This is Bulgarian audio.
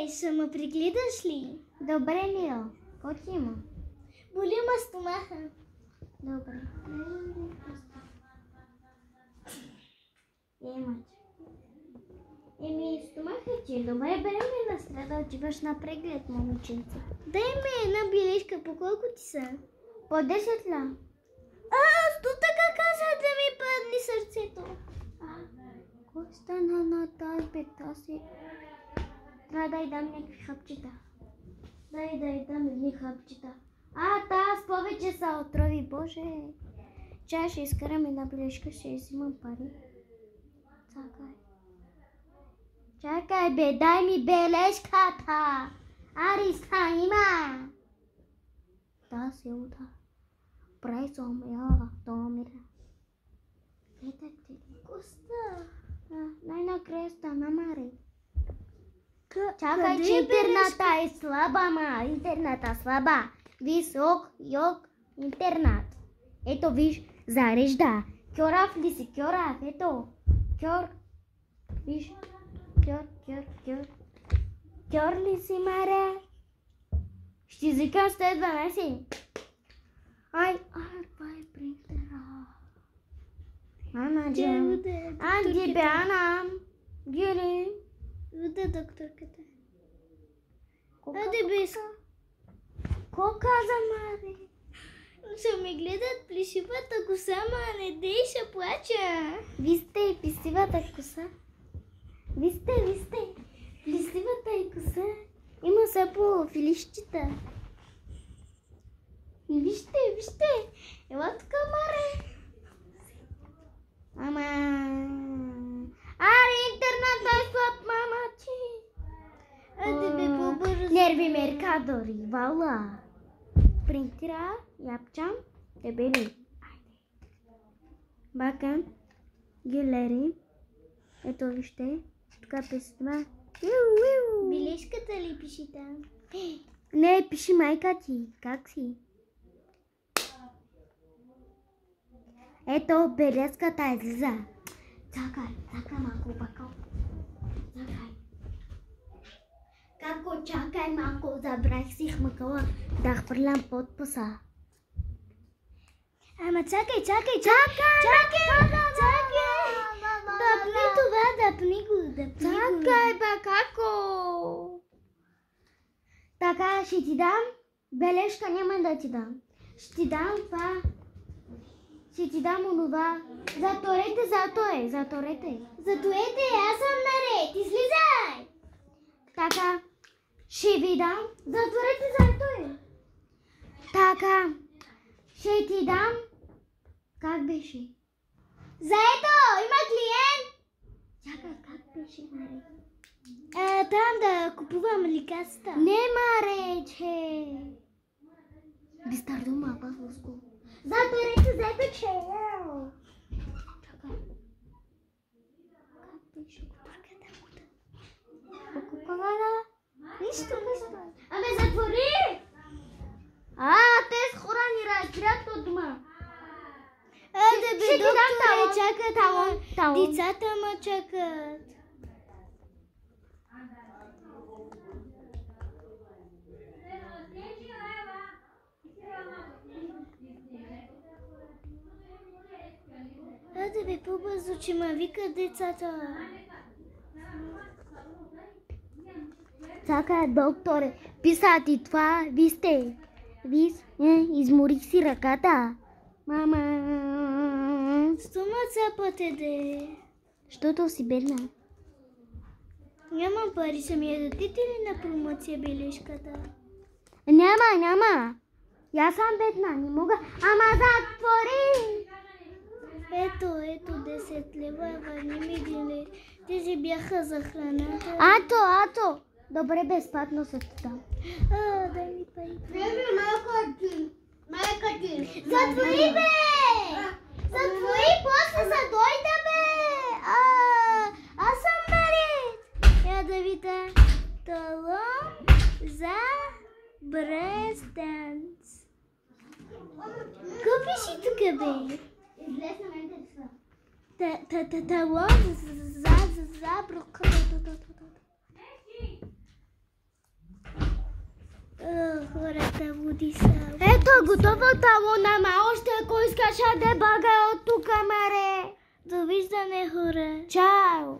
ще ме пригледаш ли? Добре, Миро. Какво ти има? Боли ме стомаха. Добре. Еми, стомаха ти е добре. Берем ли на да отиваш на преглед, момиченце? Дай ми една бележка, по колко ти са? По 10 ля. Сто така каза да ми падне сърцето. Кой стана на тази бета си? Трябва да й дам някакви хапчета. Дай дам едни хапчета. Таз повече са отрови, боже. Чай ще изкарам една бележка, ще взимам пари. Чакай бе, дай ми бележката. Има. Да, се уда. Прайсом, домира. Коста. Най-накрая стана, Мари. Чакай, че интерната е слаба, интерната слаба. Висок, интернат. Ето виж, зарежда. Кьорав ли си, кьорав, ето. Кьор. Виж, кьор. Кьор ли си, Маре? Ще извикам 112. Това е принтера. Анди бе, Гили. Вода докторката. Аде без. Ко каза, Мари? Ще ме гледат плешивата коса, ма не дей, ще плача. Вижте и плешивата коса. Вижте. Плешивата и коса. Има са по филищите. И вижте. Ела тук, Мари. Интернет е слаб, мама ти. Аде бе, по-бързо. Нерви меркадори, вала. Принтира, япчам, дебели. Бакам, гилери. Ето вижте, тук писма. Бележката ли пиши там? Не, пиши майка ти. Как си? Ето бележката излиза. Чакай малко, бакал. Чакай малко, забравих си хмъкала да хвърлям подписа. Ама чакай! Дъпни го. Чакай, како? Така, ще ти дам бележка, няма да ти дам. Ще ти дам това. Ще ти дам онова. Заторете. Аз съм наред, излизай! Така, ще ви дам. Затворете. Така, ще ти дам. Как беше? Заето, има клиент! Чакай, как беше, Маре? Там да купувам лекарства. Не, Маре, че... Бистардума, пазлоско. Затворете, заето, че... Чакай. Как беше? Нищо. Абе, затвори! Те с хора ни разбират от дома. Аде бе, докторе, чакат. Талон. Децата ма чакат. Аде бе, по-бързо, че ма викат децата. Чакай, докторе, писа ти това, вижте. Изморих си ръката. Мама. Стома цапате де. Щото си бедна. Нямам пари, ще ми я дадете ли на промоция бележката? Няма. Я съм бедна, не мога. Ама затвори! Ето 10 лева, върни ми 1 лев. Тези бяха за храната. Ато. Добре, безплатно се дам. Дай ми пари. Майка ти. Затвори, бе! Затвори, после за дойда, бе! Аз съм наред. Я да видя. Талон за брестенц. Купи си тук, бе? Излез на мен Талон за броколо. Води са. Ето, готова талона, ма още ако искаш да бага от тук, маре. Довиждане, хора. Чао!